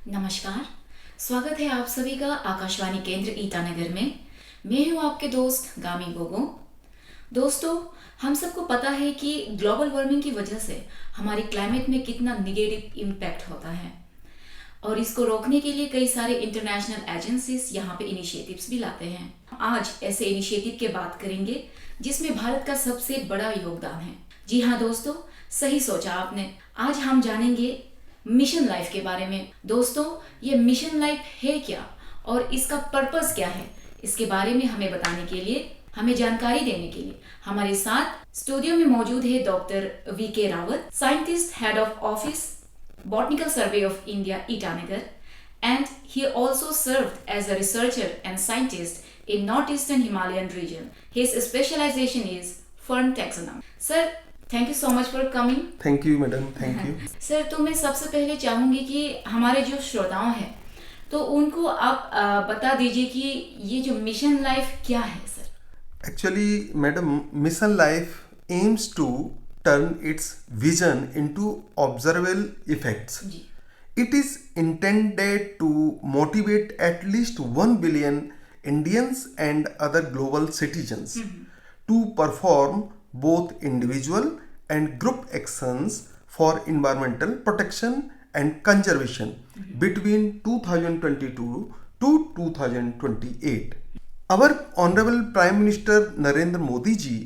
नमस्कार। स्वागत है आप सभी का आकाशवाणी केंद्र ईटानगर में। मैं हूँ आपके दोस्त गामी गोगो। दोस्तों, हम सबको पता है कि ग्लोबल वार्मिंग की वजह से हमारी क्लाइमेट में कितना निगेटिव इम्पैक्ट होता है और इसको रोकने के लिए कई सारे इंटरनेशनल एजेंसीज यहाँ पे इनिशिएटिव्स भी लाते हैं। आज ऐसे इनिशिएटिव की बात करेंगे जिसमें भारत का सबसे बड़ा योगदान है। जी हाँ दोस्तों, सही सोचा आपने। आज हम जानेंगे मिशन लाइफ के बारे में। दोस्तों, ये मिशन लाइफ है क्या और इसका पर्पस क्या है, इसके बारे में हमें बताने के लिए, हमें जानकारी देने के लिए हमारे साथ स्टूडियो में मौजूद है doctor VK Rawat, scientist, head of office botanical survey of India Itanagar, and he also served as a researcher and scientist in northeastern Himalayan region. His specialization is fern taxonomy. Sir, thank you so much for coming. Thank you madam, thank you. Sir, तो मैं सबसे पहले चाहूंगी कि हमारे जो श्रोताओं हैं तो उनको आप बता दीजिए कि ये जो मिशन लाइफ क्या है सर। Actually madam, mission life aims to turn its vision into observable effects. जी। It is intended to motivate at least 1 billion Indians and other global citizens to perform both individual and group actions for environmental protection and conservation between 2022 to 2028. Our Honorable Prime Minister Narendra Modi ji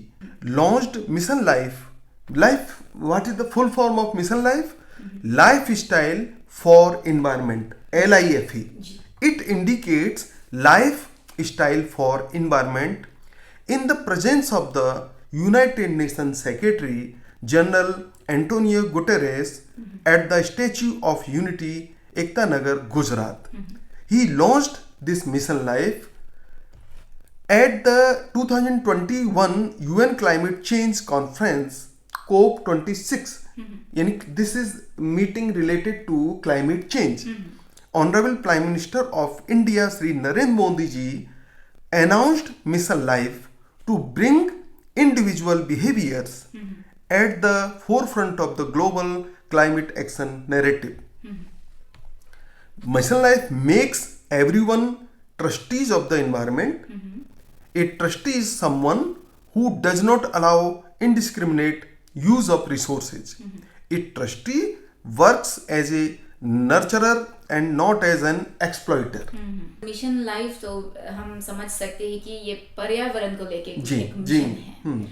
launched Mission Life. What is the full form of Mission Life? Lifestyle for Environment, LIFE. It indicates lifestyle for environment in the presence of the United Nations Secretary General Antonio Guterres at the Statue of Unity, Ekta Nagar, Gujarat. He launched this mission life at the 2021 UN Climate Change Conference COP26. यानी this is meeting related to climate change. Honourable prime minister of India Shri Narendra Modi ji announced mission life to bring individual behaviors at the forefront of the global climate action narrative. Mission life makes everyone trustees of the environment. A trustee is someone who does not allow indiscriminate use of resources. A trustee works as a nurturer and not as an exploiter. Mission life तो हम समझ सकते हैं कि ये पर्यावरण को लेके जी, एक जी, मिशन है।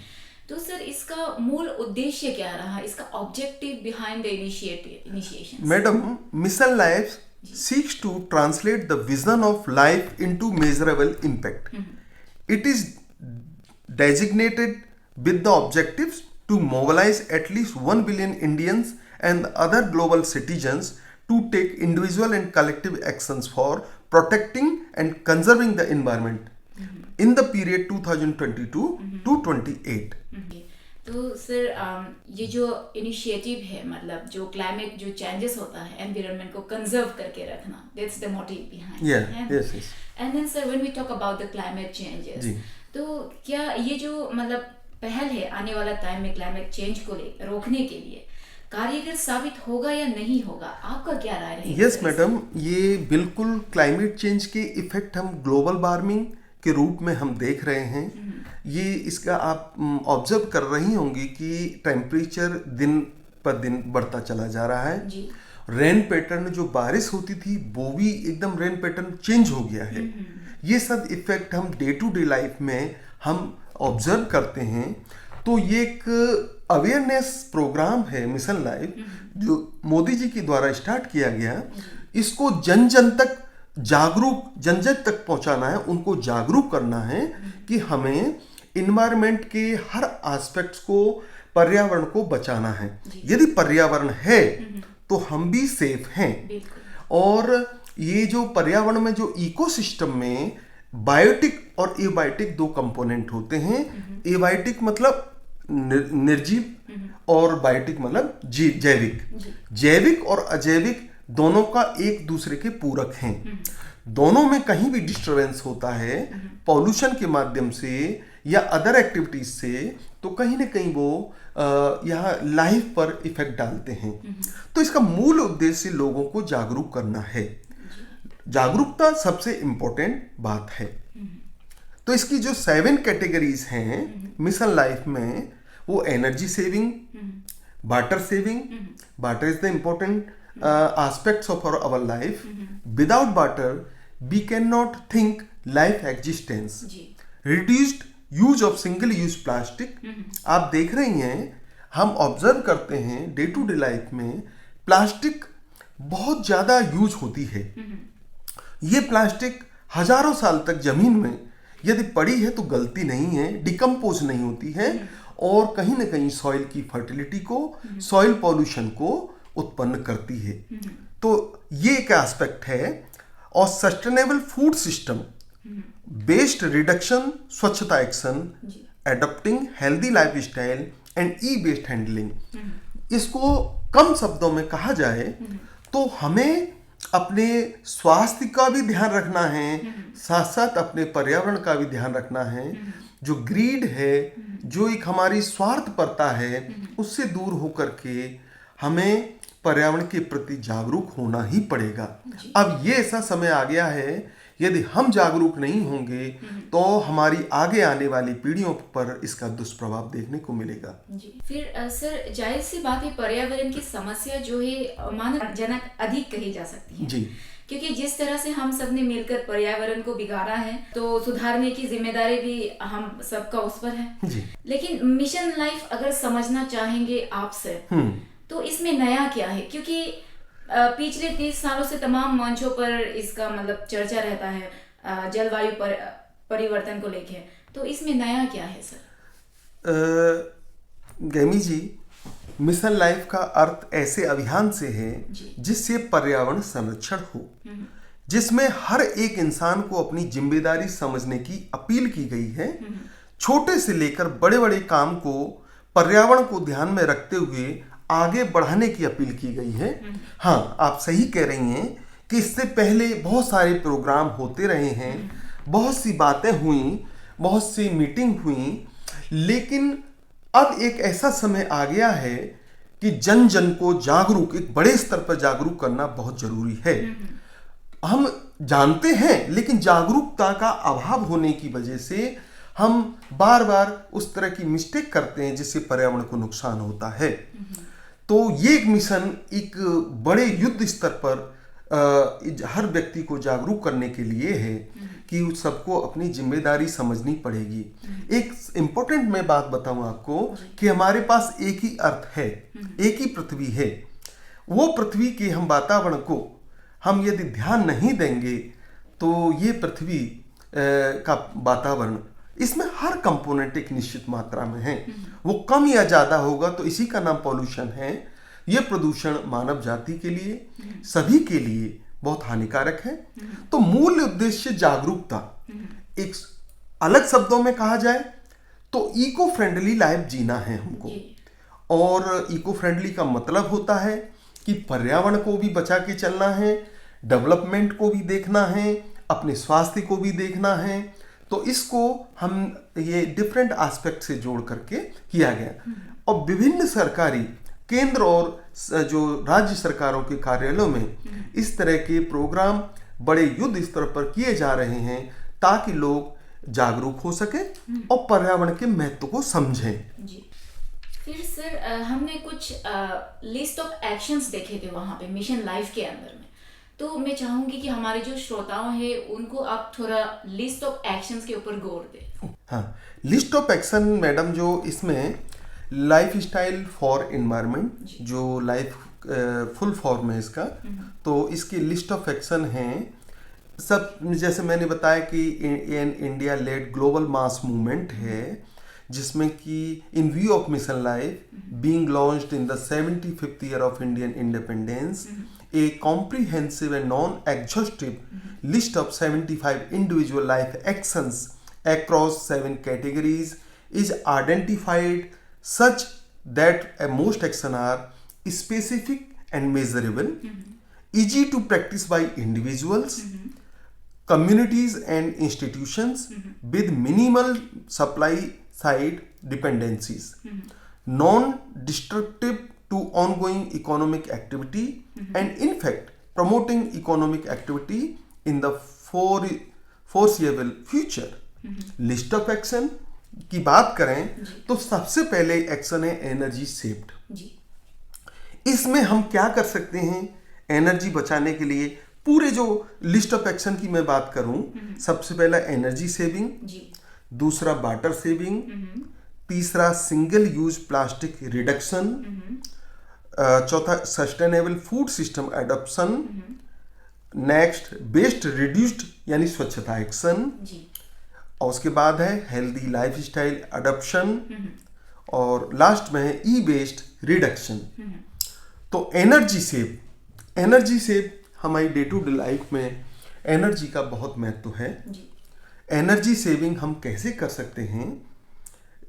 तो सर, इसका मूल उद्देश्य क्या रहा, इसका objective behind the initiation? Madam, mission life seeks to translate the vision of life into measurable impact. It is designated with the objectives to mobilize at least 1 billion Indians and other global citizens to take individual and collective actions for protecting and conserving the environment in the period 2022 to 28. तो sir, ये जो initiative है, मतलब जो climate जो changes होता है, environment को कंजर्व करके रखना, that's the motive behind. Yes. And then sir, when we talk about the climate changes, तो क्या ये जो मतलब पहल है आने वाला टाइम में क्लाइमेट चेंज को रोकने के लिए कार्यगर साबित होगा या नहीं होगा, आपका क्या राय है? यस मैडम, ये बिल्कुल क्लाइमेट चेंज के इफेक्ट हम ग्लोबल वार्मिंग के रूप में हम देख रहे हैं। ये इसका आप ऑब्जर्व कर रही होंगी कि टेम्परेचर दिन पर दिन बढ़ता चला जा रहा है। जी। रेन पैटर्न, जो बारिश होती थी वो भी एकदम रेन पैटर्न चेंज हो गया है। ये सब इफेक्ट हम डे टू डे लाइफ में हम ऑब्जर्व करते हैं। तो ये एक अवेयरनेस प्रोग्राम है मिशन लाइफ, जो मोदी जी के द्वारा स्टार्ट किया गया। इसको जन जन तक तक पहुंचाना है, उनको जागरूक करना है कि हमें इन्वायरमेंट के हर एस्पेक्ट्स को, पर्यावरण को बचाना है। यदि पर्यावरण है तो हम भी सेफ हैं। और ये जो पर्यावरण में जो इकोसिस्टम में बायोटिक और एबायोटिक दो कंपोनेंट होते हैं। एबायोटिक मतलब निर्जीव और बायोटिक मतलब जैविक और अजैविक दोनों का एक दूसरे के पूरक हैं। दोनों में कहीं भी डिस्टरबेंस होता है पॉल्यूशन के माध्यम से या अदर एक्टिविटीज से, तो कहीं ना कहीं वो यहाँ लाइफ पर इफेक्ट डालते हैं। तो इसका मूल उद्देश्य लोगों को जागरूक करना है। जागरूकता सबसे इम्पोर्टेंट बात है। तो इसकी जो 7 कैटेगरीज हैं मिशन लाइफ में, वो energy saving, water saving, water is the important aspects of our life. Without water, we cannot think life existence. Reduced use of single-use plastic. आप देख रही हैं, हम ऑब्जर्व करते हैं डे टू डे लाइफ में प्लास्टिक बहुत ज़्यादा यूज होती है। ये प्लास्टिक हजारों साल तक जमीन में यदि पड़ी है तो गलती नहीं है, डिकम्पोज नहीं होती है और कहीं ना कहीं सॉइल की फर्टिलिटी को, सॉइल पॉल्यूशन को उत्पन्न करती है। तो ये एक एस्पेक्ट है। और sustainable food system, waste reduction, Swachhata action, adopting healthy lifestyle and e waste handling. इसको कम शब्दों में कहा जाए तो हमें अपने स्वास्थ्य का भी ध्यान रखना है, साथ साथ अपने पर्यावरण का भी ध्यान रखना है। जो ग्रीड है, जो एक हमारी स्वार्थपरता है, उससे दूर होकर के हमें पर्यावरण के प्रति जागरूक होना ही पड़ेगा। अब ये ऐसा समय आ गया है, यदि हम जागरूक नहीं होंगे तो हमारी आगे आने वाली पीढ़ियों पर इसका दुष्प्रभाव देखने को मिलेगा। जी। फिर सर, जाहिर सी बात है पर्यावरण की समस्या जो है मानवजनक अधिक कही जा सकती है। जी। क्योंकि जिस तरह से हम सब ने मिलकर पर्यावरण को बिगाड़ा है तो सुधारने की जिम्मेदारी भी हम सबका उस पर है। जी। लेकिन मिशन लाइफ अगर समझना चाहेंगे आपसे तो इसमें नया क्या है? क्योंकि पिछले 30 सालों से तमाम मंचों पर इसका मतलब चर्चा रहता है जलवायु परिवर्तन को लेके, तो इसमें नया क्या है सर? गैमी जी, मिशन लाइफ का अर्थ ऐसे अभियान से है जिससे पर्यावरण संरक्षण हो, जिसमें हर एक इंसान को अपनी जिम्मेदारी समझने की अपील की गई है। छोटे से लेकर बड़े बड़े काम को पर्यावरण को ध्यान में रखते हुए आगे बढ़ाने की अपील की गई है। हाँ, आप सही कह रही हैं कि इससे पहले बहुत सारे प्रोग्राम होते रहे हैं, बहुत सी बातें हुई, बहुत सी मीटिंग हुई, लेकिन अब एक ऐसा समय आ गया है कि जन जन को जागरूक, एक बड़े स्तर पर जागरूक करना बहुत जरूरी है। हम जानते हैं, लेकिन जागरूकता का अभाव होने की वजह से हम बार बार उस तरह की मिस्टेक करते हैं जिससे पर्यावरण को नुकसान होता है। तो ये एक मिशन एक बड़े युद्ध स्तर पर हर व्यक्ति को जागरूक करने के लिए है कि उस सबको अपनी जिम्मेदारी समझनी पड़ेगी। एक इम्पोर्टेंट मैं बात बताऊं आपको कि हमारे पास एक ही अर्थ है, एक ही पृथ्वी है। वो पृथ्वी के हम वातावरण को हम यदि ध्यान नहीं देंगे तो ये पृथ्वी का वातावरण, इसमें हर कंपोनेंट एक निश्चित मात्रा में है, वो कम या ज्यादा होगा तो इसी का नाम पॉल्यूशन है। ये प्रदूषण मानव जाति के लिए, सभी के लिए बहुत हानिकारक है। तो मूल उद्देश्य जागरूकता, एक अलग शब्दों में कहा जाए तो इको फ्रेंडली लाइफ जीना है हमको। और इको फ्रेंडली का मतलब होता है कि पर्यावरण को भी बचा के चलना है, डेवलपमेंट को भी देखना है, अपने स्वास्थ्य को भी देखना है। तो इसको हम ये डिफरेंट एस्पेक्ट से जोड़ करके किया गया। और विभिन्न सरकारी केंद्र और जो राज्य सरकारों के कार्यालयों में इस तरह के प्रोग्राम बड़े युद्ध स्तर पर किए जा रहे हैं ताकि लोग जागरूक हो सके और पर्यावरण के महत्व को समझें। जी। फिर सर, हमने कुछ लिस्ट ऑफ एक्शंस देखे थे वहां पे मिशन लाइफ के अंदर में, तो मैं चाहूंगी कि हमारे जो श्रोताओं हैं उनको आप थोड़ा लिस्ट ऑफ एक्शंस के ऊपर गौर दें। हाँ, लिस्ट ऑफ एक्शन मैडम, जो इसमें लाइफ स्टाइल फॉर एनवायरनमेंट, जो लाइफ फुल फॉर्म है इसका, तो इसकी लिस्ट ऑफ एक्शन हैं सब। जैसे मैंने बताया कि India lead global mass movement है, जिसमें कि इन view of mission life being launched in the 75th year of Indian independence, a comprehensive and non-exhaustive list of 75 individual life actions across 7 categories is identified such that most actions are specific and measurable, easy to practice by individuals, communities and institutions with minimal supply side dependencies, non-destructive to ongoing economic activity, and in fact promoting economic activity in the foreseeable future. List of action की बात करें तो सबसे पहले action है energy saved. इसमें हम क्या कर सकते हैं एनर्जी बचाने के लिए? पूरे जो लिस्ट ऑफ एक्शन की मैं बात करूं, सबसे पहला एनर्जी सेविंग, दूसरा वाटर सेविंग, तीसरा सिंगल यूज प्लास्टिक रिडक्शन, चौथा sustainable food system adoption, next waste reduced यानी स्वच्छता एक्शन, और उसके बाद है हेल्दी लाइफस्टाइल अडॉप्शन, और लास्ट में है ई वेस्ट रिडक्शन। तो एनर्जी सेव हमारी डे टू डे लाइफ में एनर्जी का बहुत महत्व है। एनर्जी सेविंग हम कैसे कर सकते हैं?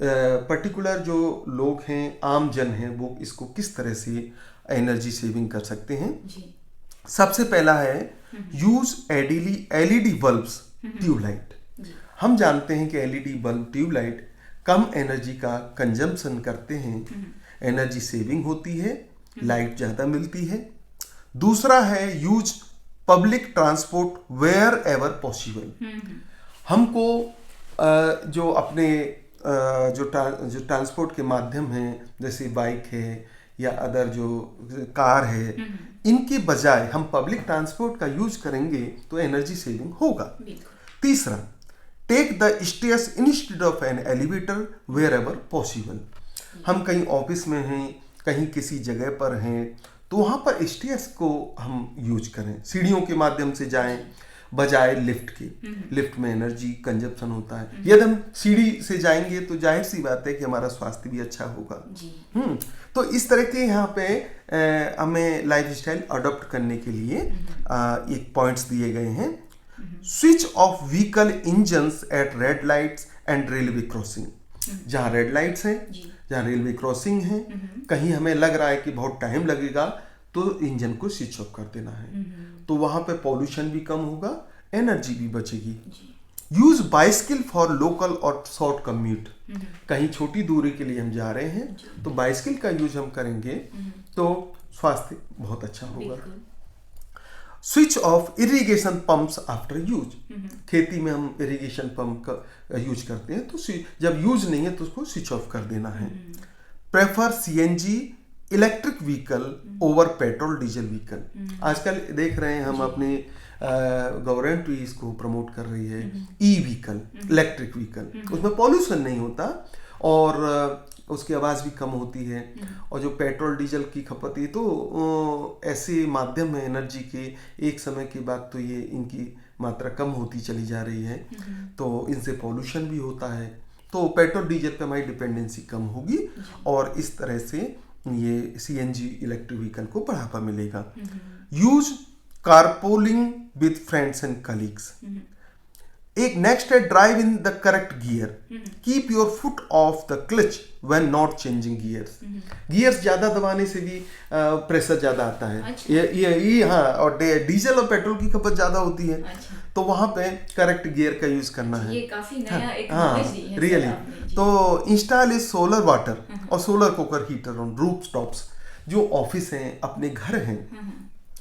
पर्टिकुलर जो लोग हैं, आम जन हैं, वो इसको किस तरह से एनर्जी सेविंग कर सकते हैं? सबसे पहला है यूज एलईडी बल्ब्स, ट्यूबलाइट। हम जानते हैं कि एलईडी बल्ब, ट्यूबलाइट कम एनर्जी का कंजम्पशन करते हैं, एनर्जी सेविंग होती है, लाइट ज़्यादा मिलती है। दूसरा है use public transport wherever possible. हमको जो अपने जो ट्रांसपोर्ट के माध्यम हैं, जैसे बाइक है या अदर जो कार है, इनके बजाय हम पब्लिक ट्रांसपोर्ट का यूज करेंगे तो एनर्जी सेविंग होगा। तीसरा, take the stairs instead of an elevator wherever possible. हम कहीं ऑफिस में हैं, कहीं किसी जगह पर हैं, तो वहाँ पर स्टेयर्स को हम यूज करें, सीढ़ियों के माध्यम से जाएं बजाय लिफ्ट के। लिफ्ट में एनर्जी कंजप्शन होता है। यदि हम सीढ़ी से जाएंगे तो जाहिर सी बात है कि हमारा स्वास्थ्य भी अच्छा होगा। तो इस तरह के यहाँ पे हमें लाइफस्टाइल अडॉप्ट करने के लिए एक पॉइंट्स दिए गए हैं। Switch off vehicle engines at red lights and railway crossing. जहाँ रेड लाइट्स हैं, जहाँ रेलवे क्रॉसिंग है, कहीं हमें लग रहा है कि बहुत टाइम लगेगा, तो इंजन को स्विच ऑफ कर देना है। तो वहां पे पॉल्यूशन भी कम होगा, एनर्जी भी बचेगी। यूज बाइसिकल फॉर लोकल और शॉर्ट कम्यूट। कहीं छोटी दूरी के लिए हम जा रहे हैं तो बाइसिकल का यूज हम करेंगे तो स्वास्थ्य बहुत अच्छा होगा। Switch off irrigation pumps after use. खेती में हम इरिगेशन पंप का यूज करते हैं, तो जब यूज नहीं है तो उसको स्विच ऑफ कर देना है। Prefer CNG electric vehicle over petrol diesel vehicle. आजकल देख रहे हैं हम अपने गवर्नमेंट भी इसको प्रमोट कर रही है, ई व्हीकल, इलेक्ट्रिक व्हीकल। उसमें पॉल्यूशन नहीं होता और उसकी आवाज़ भी कम होती है, और जो पेट्रोल डीजल की खपत है तो ऐसे माध्यम है एनर्जी के, एक समय के बाद तो ये इनकी मात्रा कम होती चली जा रही है, तो इनसे पॉल्यूशन भी होता है। तो पेट्रोल डीजल पे हमारी डिपेंडेंसी कम होगी और इस तरह से ये सीएनजी इलेक्ट्रिक व्हीकल को बढ़ावा मिलेगा। Use carpooling with friends and colleagues. एक नेक्स्ट है drive in the correct gear. Keep your foot of the clutch when not changing gears. Gears ज्यादा दबाने से भी प्रेशर ज्यादा आता है। अच्छा। ये हाँ, और डीजल और पेट्रोल की खपत ज्यादा होती है। अच्छा। तो वहां पे करेक्ट गियर का यूज करना है। ये काफी नया एक नॉलेज दी है रियली। तो इंस्टॉल इज सोलर वाटर और solar cooker heater on roof tops. जो ऑफिस हैं, अपने घर हैं,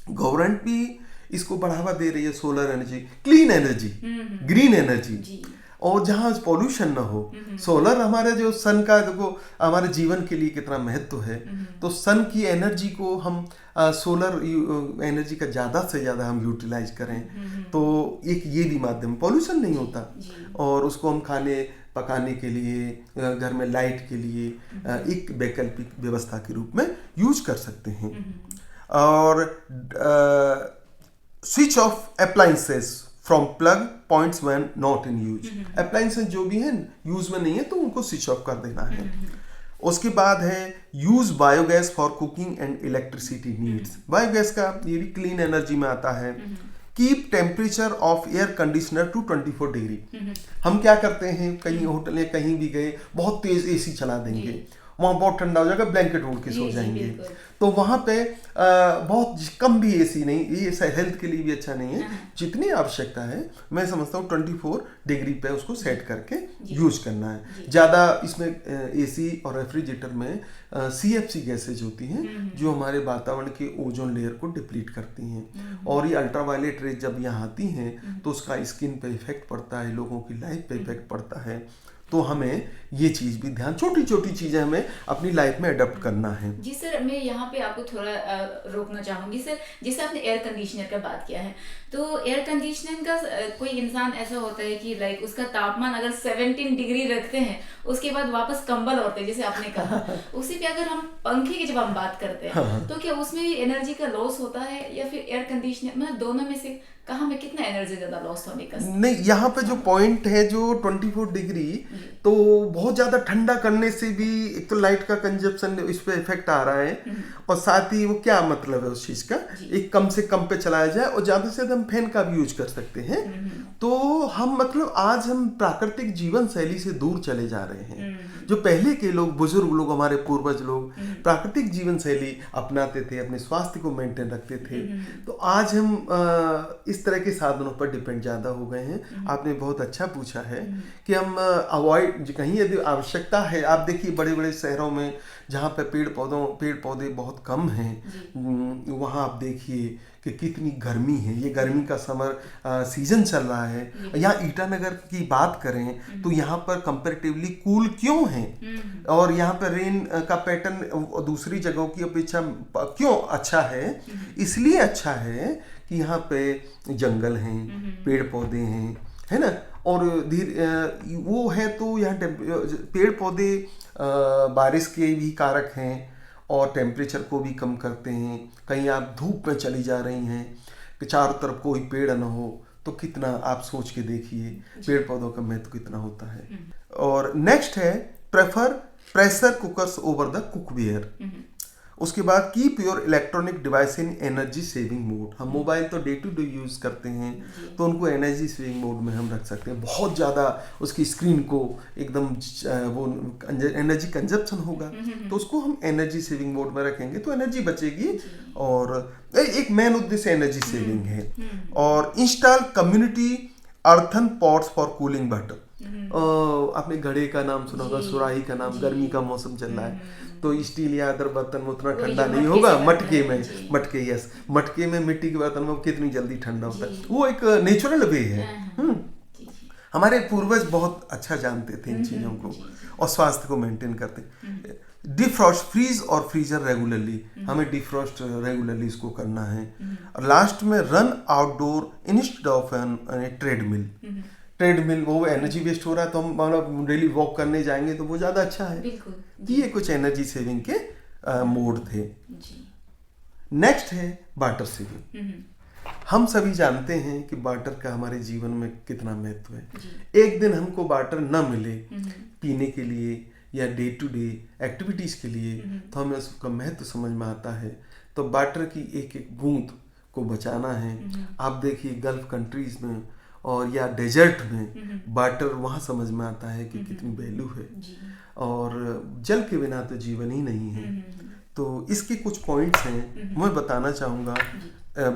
गवर्नमेंट भी इसको बढ़ावा दे रही है। Solar energy, clean energy, green energy, और जहाँ पॉल्यूशन ना हो। सोलर हमारे जो सन का, देखो हमारे जीवन के लिए कितना महत्व है, तो सन की एनर्जी को हम सोलर एनर्जी का ज़्यादा से ज़्यादा हम यूटिलाइज करें, तो एक ये भी माध्यम, पॉल्यूशन नहीं होता, और उसको हम खाने पकाने के लिए, घर में लाइट के लिए एक वैकल्पिक व्यवस्था के रूप में यूज कर सकते हैं। और switch off appliances from plug points when not in use. Appliances जो भी हैं यूज में नहीं है तो उनको स्विच ऑफ कर देना है। उसके बाद है use biogas for cooking and electricity needs. Biogas का ये भी क्लीन एनर्जी में आता है। Keep temperature of air conditioner to 24 degree. हम क्या करते हैं, कहीं होटल या कहीं भी गए, बहुत तेज एसी चला देंगे वहाँ बहुत ठंडा हो जाएगा, ब्लैंकेट ओढ़ के जी, सो जी, जाएंगे। बिल्कुल। तो वहाँ पे बहुत कम भी एसी नहीं, ये हेल्थ के लिए भी अच्छा नहीं है। जितनी आवश्यकता है मैं समझता हूँ 24 डिग्री पे उसको सेट करके यूज करना है। ज़्यादा इसमें एसी और रेफ्रिजरेटर में CFC गैसेज होती हैं जो हमारे वातावरण के ओजोन लेयर को डिप्लीट करती हैं, और ये अल्ट्रावायलेट रेज जब यहाँ आती हैं तो उसका स्किन पे इफेक्ट पड़ता है, लोगों की लाइफ पे इफेक्ट पड़ता है। तो हमें ये चीज़ भी ध्यान, छोटी छोटी चीज़ें हमें अपनी लाइफ में अडॉप्ट करना है। जी सर, मैं यहाँ पे आपको थोड़ा रोकना चाहूँगी सर। जैसे आपने एयर कंडीशनर का बात किया है, तो एयर कंडीशनर का कोई इंसान ऐसा होता है कि लाइक उसका तापमान अगर 17 डिग्री रखते हैं, उसके बाद वापस कंबल ओढ़ते हैं जैसे आपने कहा। उसी पे अगर हम पंखे की जब हम बात करते हैं तो क्या उसमें भी एनर्जी का लॉस होता है, या फिर एयर कंडीशनर, मतलब दोनों में से कहाँ में कितना एनर्जी ज़्यादा लॉस होने का? नहीं, यहाँ पे जो पॉइंट है जो 24 डिग्री, तो बहुत ज़्यादा ठंडा करने से भी एक तो लाइट का कंजप्शन इस पे इफेक्ट आ रहा है, और साथ ही वो क्या मतलब है उस चीज़ का, एक कम से कम पे चलाया जाए, और ज़्यादा से ज़्यादा हम फैन का भी यूज कर सकते हैं। तो हम मतलब आज हम प्राकृतिक जीवन शैली से दूर चले जा रहे हैं। जो पहले के लोग, बुजुर्ग लोग, हमारे पूर्वज लोग प्राकृतिक जीवन शैली अपनाते थे, अपने स्वास्थ्य को मेंटेन रखते थे। तो आज हम इस तरह के साधनों पर डिपेंड ज़्यादा हो गए हैं। आपने बहुत अच्छा पूछा है कि हम अवॉइड, कहीं यदि आवश्यकता है, आप देखिए बड़े बड़े शहरों में जहाँ पे पेड़ पौधे बहुत कम हैं, वहाँ आप देखिए कि कितनी गर्मी है। ये गर्मी का समर सीजन चल रहा है। यहाँ ईटानगर की बात करें तो यहाँ पर कंपैरेटिवली कूल क्यों है, और यहाँ पर रेन का पैटर्न दूसरी जगहों की अपेक्षा क्यों अच्छा है? इसलिए अच्छा है कि यहाँ पे जंगल हैं, पेड़ पौधे हैं, है ना, और वो है तो यहाँ पेड़ पौधे बारिश के भी कारक हैं और टेम्परेचर को भी कम करते हैं। कहीं आप धूप में चली जा रही हैं कि चारों तरफ कोई पेड़ न हो, तो कितना आप सोच के देखिए पेड़ पौधों का महत्व कितना होता है। और नेक्स्ट है pressure cookers over the cookware. उसके बाद keep your electronic device in energy saving mode. हम मोबाइल तो डे टू डे यूज़ करते हैं, तो उनको एनर्जी सेविंग मोड में हम रख सकते हैं। बहुत ज़्यादा उसकी स्क्रीन को एकदम वो एनर्जी कंजप्शन होगा, तो उसको हम एनर्जी सेविंग मोड में रखेंगे तो एनर्जी बचेगी। और एक मेन उद्देश्य एनर्जी सेविंग है। और install community earthen pots for cooling water. आपने घड़े का नाम सुना होगा, सुराही का नाम, गर्मी का मौसम चल रहा है तो स्टील या अदर बर्तन में उतना ठंडा नहीं होगा। मटके में मिट्टी के बर्तन में कितनी जल्दी ठंडा होता है। वो एक नेचुरल वे है। हमारे पूर्वज बहुत अच्छा जानते थे इन चीज़ों को और स्वास्थ्य को मेंटेन करते। डिफ्रॉस्ट, फ्रीज और फ्रीजर रेगुलरली, हमें डिफ्रॉस्ट रेगुलरली इसको करना है। और लास्ट में run outdoor instead of an treadmill. वो एनर्जी वेस्ट हो रहा है, तो हम मतलब डेली वॉक करने जाएंगे तो वो ज़्यादा अच्छा है। ये कुछ एनर्जी सेविंग के मोड थे। नेक्स्ट है वाटर सेविंग। हम सभी जानते हैं कि वाटर का हमारे जीवन में कितना महत्व है। एक दिन हमको वाटर न मिले पीने के लिए या डे टू डे एक्टिविटीज के लिए, तो हमें उसका महत्व समझ में आता है। तो वाटर की एक एक बूंद को बचाना है। आप देखिए गल्फ कंट्रीज में और या डेजर्ट में वाटर वहाँ समझ में आता है कि कितनी वैल्यू है। और जल के बिना तो जीवन ही नहीं है। तो इसके कुछ पॉइंट्स हैं, मैं बताना चाहूँगा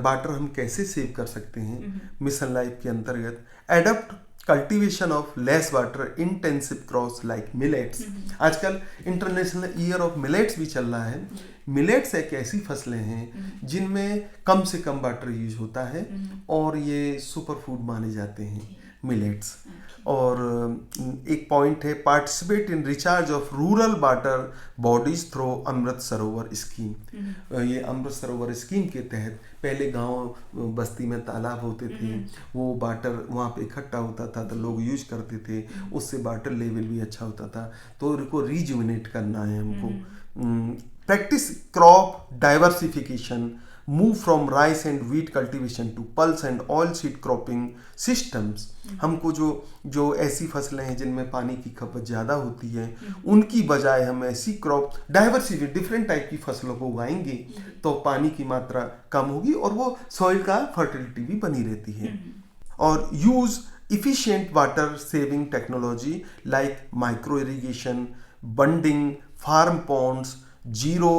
वाटर हम कैसे सेव कर सकते हैं। मिशन लाइफ के अंतर्गत adopt cultivation of less water intensive crops like millets. आजकल इंटरनेशनल ईयर ऑफ मिलेट्स भी चल रहा है। मिलेट्स एक ऐसी फसलें हैं जिनमें कम से कम वाटर यूज होता है और ये सुपर फूड माने जाते हैं मिलेट्स। और एक पॉइंट है participate in recharge of rural water bodies through Amrit Sarovar scheme. ये अमृत सरोवर स्कीम के तहत पहले गांव बस्ती में तालाब होते थे, वो वाटर वहाँ पे इकट्ठा होता था तो लोग यूज करते थे, उससे वाटर लेवल भी अच्छा होता था। तो उनको रिजुविनेट करना है हमको। Practice crop diversification, move from rice and wheat cultivation to pulse and oil seed cropping systems. हमको जो ऐसी फसलें हैं जिनमें पानी की खपत ज़्यादा होती है, उनकी बजाय हम ऐसी क्रॉप डाइवर्सिफिकेट डिफरेंट टाइप की फसलों को उगाएंगे तो पानी की मात्रा कम होगी और वो सॉइल का फर्टिलिटी भी बनी रहती है। और use efficient water saving technology like micro irrigation, bunding, farm ponds, zero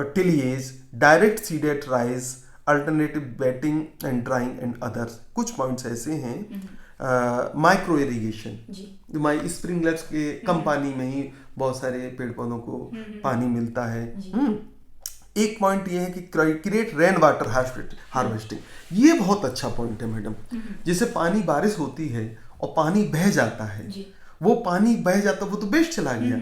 tillage, direct seeded rice, alternative wetting and drying and others. कुछ पॉइंट्स ऐसे हैं। माइक्रो इरिगेशन, स्प्रिंकलर्स के कम पानी में ही बहुत सारे पेड़ पौधों को पानी मिलता है। एक पॉइंट ये है कि क्रिएट रेन वाटर हार्वेस्टिंग, ये बहुत अच्छा पॉइंट है मैडम। जैसे पानी बारिश होती है और पानी बह जाता है, वो पानी बह जाता वो तो बेस्ट चला गया।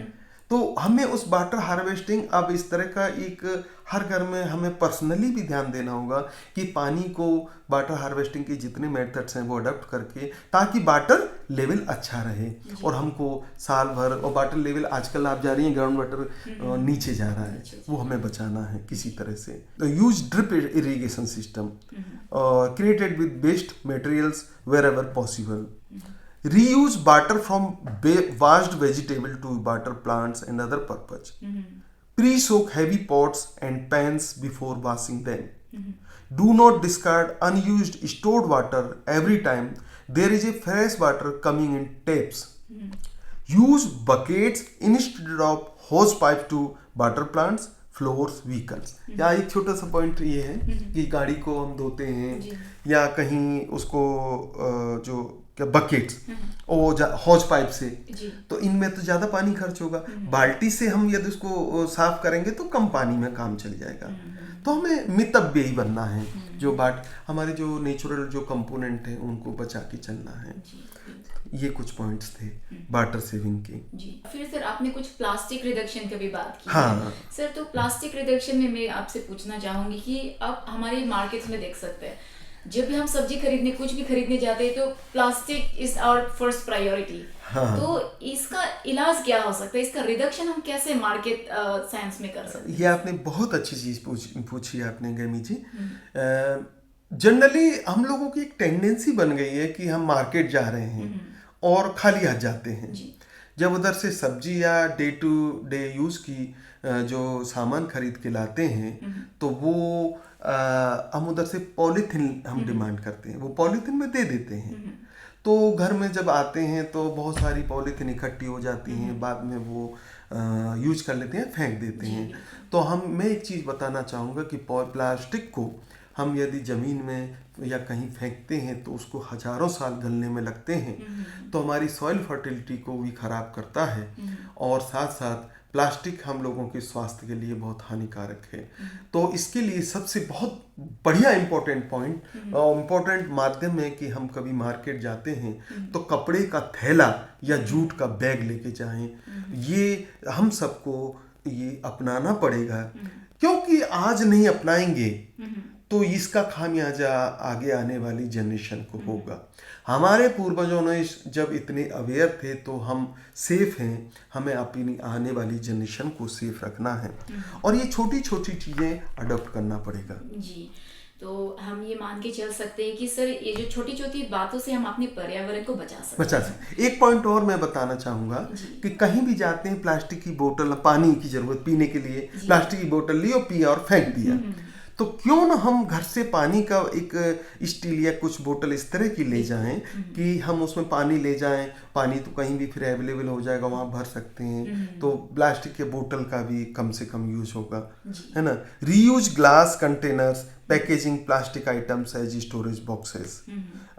तो हमें उस वाटर हार्वेस्टिंग, अब इस तरह का एक हर घर में हमें पर्सनली भी ध्यान देना होगा कि पानी को वाटर हार्वेस्टिंग के जितने मेथड्स हैं वो अडॉप्ट करके, ताकि वाटर लेवल अच्छा रहे और हमको साल भर। और वाटर लेवल आजकल आप जा रही हैं ग्राउंड वाटर नीचे जा रहा है, वो हमें बचाना है किसी तरह से। Use drip irrigation system created with best materials wherever possible. Reuse water from washed vegetable to water plants and other purpose. Pre-soak heavy pots and pans before washing them. Do not discard unused stored water every time there is a fresh water coming in taps. Use buckets instead of hose pipe to water plants, floors, vehicles. या एक छोटा सा point ये है कि गाड़ी को हम धोते हैं या कहीं उसको जो क्या बकेट्स और हॉज पाइप से, तो इनमें तो ज्यादा पानी खर्च होगा। बाल्टी से हम यदि उसको साफ करेंगे तो कम पानी में काम चल जाएगा। तो हमें मितव्ययी ही बनना है, जो हमारे जो नेचुरल जो कंपोनेंट है उनको बचा के चलना है। ये कुछ पॉइंट्स थे वाटर सेविंग के। जी, फिर सर आपने कुछ प्लास्टिक रिडक्शन की भी बात की। हाँ सर, तो प्लास्टिक रिडक्शन में मैं आपसे पूछना चाहूंगी कि अब हमारे मार्केट्स में देख सकते हैं, जब भी हम सब्जी खरीदने कुछ भी खरीदने जाते हैं तो plastic is our first priority. तो इसका इलाज क्या हो सकता है, इसका रिडक्शन हम कैसे मार्केट साइंस में कर सकते हैं? ये आपने बहुत अच्छी चीज पूछी आपने गमी जी। जनरली हम लोगों की एक टेंडेंसी बन गई है कि हम मार्केट जा रहे हैं और खाली हाथ जाते हैं। जब उधर से सब्जी या डे टू डे यूज की जो सामान खरीद के लाते हैं तो वो हम उधर से पॉलीथीन हम डिमांड करते हैं, वो पॉलीथीन में दे देते हैं। तो घर में जब आते हैं तो बहुत सारी पॉलीथीन इकट्ठी हो जाती हैं, बाद में वो यूज कर लेते हैं, फेंक देते हैं। तो मैं एक चीज़ बताना चाहूँगा कि प्लास्टिक को हम यदि ज़मीन में या कहीं फेंकते हैं तो उसको हजारों साल गलने में लगते हैं, तो हमारी सॉइल फर्टिलिटी को भी खराब करता है और साथ साथ प्लास्टिक हम लोगों के स्वास्थ्य के लिए बहुत हानिकारक है। तो इसके लिए सबसे बहुत बढ़िया इम्पोर्टेंट माध्यम है कि हम कभी मार्केट जाते हैं तो कपड़े का थैला या जूट का बैग लेके जाएं। ये हम सबको ये अपनाना पड़ेगा, क्योंकि आज नहीं अपनाएंगे तो इसका खामियाजा आगे आने वाली जनरेशन को होगा। हमारे पूर्वजों ने जब इतने अवेयर थे तो हम सेफ हैं, हमें अपनी आने वाली जनरेशन को सेफ रखना है और ये छोटी छोटी चीज़ें अडॉप्ट करना पड़ेगा। जी, तो हम ये मान के चल सकते हैं कि सर ये जो छोटी छोटी बातों से हम अपने पर्यावरण को बचा सकते हैं। एक पॉइंट और मैं बताना चाहूँगा कि कहीं भी जाते हैं प्लास्टिक की बोतल, पानी की जरूरत पीने के लिए प्लास्टिक की बोतल ली और पिया और फेंक दिया, तो क्यों ना हम घर से पानी का एक स्टील या कुछ बोतल इस तरह की ले जाएं कि हम उसमें पानी ले जाएं। पानी तो कहीं भी फिर अवेलेबल हो जाएगा, वहाँ भर सकते हैं। तो प्लास्टिक के बोतल का भी कम से कम यूज होगा, है ना। Reuse glass containers, packaging plastic items as storage boxes,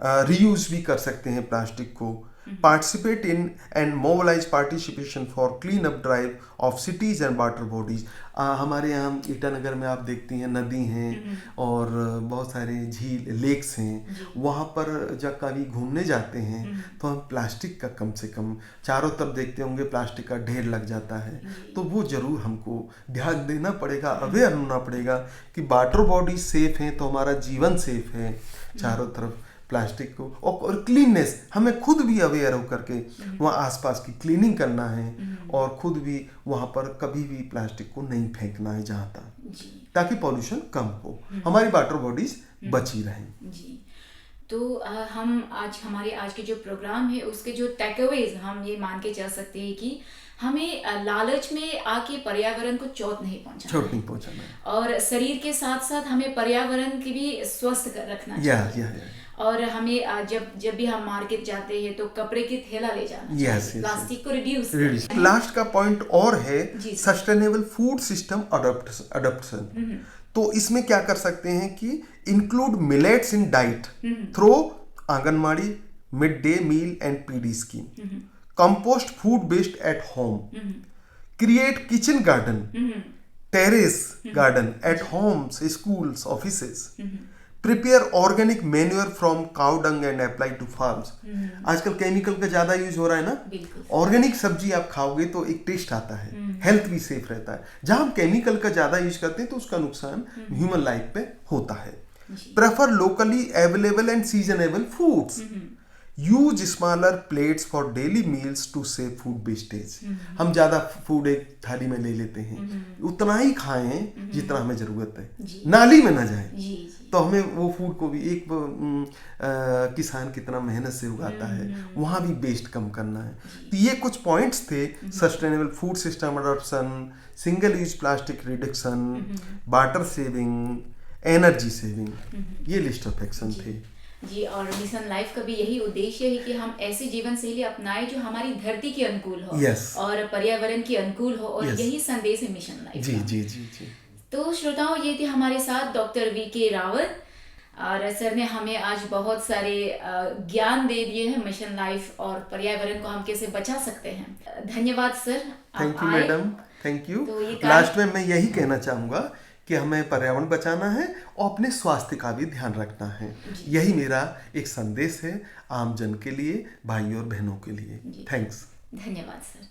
reuse भी कर सकते हैं प्लास्टिक को। Participate in and mobilize participation for clean up drive of cities and water bodies. हमारे यहाँ ईटानगर में आप देखती हैं नदी हैं और बहुत सारे झील लेक्स हैं, वहाँ पर जब कभी घूमने जाते हैं तो हम प्लास्टिक का कम से कम, चारों तरफ देखते होंगे प्लास्टिक का ढेर लग जाता है, तो वो जरूर हमको ध्यान देना पड़ेगा, अवेयर होना पड़ेगा कि वाटर बॉडी सेफ है तो हमारा जीवन सेफ है। चारों तरफ प्लास्टिक को और क्लीननेस, हमें खुद भी अवेयर होकर के वहाँ आसपास की क्लीनिंग करना है और खुद भी वहाँ पर कभी भी प्लास्टिक को नहीं फेंकना है जहाँ तक, ताकि पॉल्यूशन कम हो, हमारी वाटर बॉडीज बची रहें। जी, तो हम आज हमारे आज के जो प्रोग्राम है उसके जो टेकअवेज हम ये मान के चल सकते हैं कि हमें लालच में आके पर्यावरण को चोट नहीं पहुंचाना चोट है। नहीं पहुंचाना है। और शरीर के साथ साथ हमें पर्यावरण की भी स्वस्थ रखना चाहिए। और हमें जब भी हम मार्केट जाते हैं तो कपड़े की थैला ले जाना चाहिए, प्लास्टिक को रिड्यूस। लास्ट का पॉइंट और है जी। Sustainable food system adoption. तो इसमें क्या कर सकते हैं कि include millets in diet through anganwadi, mid day meal and PD scheme, compost food waste at home, create kitchen garden, terrace garden at homes, schools, offices, prepare organic manure from cow dung and apply to farms. आजकल chemical का ज्यादा use हो रहा है ना, organic सब्जी आप खाओगे तो एक टेस्ट आता है, हेल्थ भी सेफ रहता है। जहां हम केमिकल का ज्यादा यूज करते हैं तो उसका नुकसान ह्यूमन लाइफ पे होता है। Prefer locally available and seasonable foods, use smaller plates for daily meals to save food wastage. हम ज्यादा फूड एक थाली में ले लेते हैं, उतना ही खाएं जितना हमें जरूरत है, नाली में ना जाए। तो हमें वो फूड को भी एक किसान कितना मेहनत से उगाता है, वहां भी वेस्ट कम करना है। तो ये कुछ पॉइंट्स थे, sustainable food system adoption, single use plastic reduction, water saving, energy saving, ये लिस्ट ऑफ एक्शन थे जी। और मिशन लाइफ का भी यही उद्देश्य है कि हम ऐसी जीवन शैली अपनाएं जो हमारी धरती के अनुकूल हो और पर्यावरण के अनुकूल हो, और यही संदेश है मिशन लाइफ जी का। जी जी जी। तो श्रोताओं, ये थे हमारे साथ डॉक्टर वी.के. रावत, और सर ने हमें आज बहुत सारे ज्ञान दे दिए हैं मिशन लाइफ और पर्यावरण को हम कैसे बचा सकते हैं। धन्यवाद sir. Thank you madam, thank you. Last में मैं यही कहना चाहूँगा कि हमें पर्यावरण बचाना है और अपने स्वास्थ्य का भी ध्यान रखना है। यही मेरा एक संदेश है आम जन के लिए, भाइयों और बहनों के लिए। थैंक्स। धन्यवाद सर।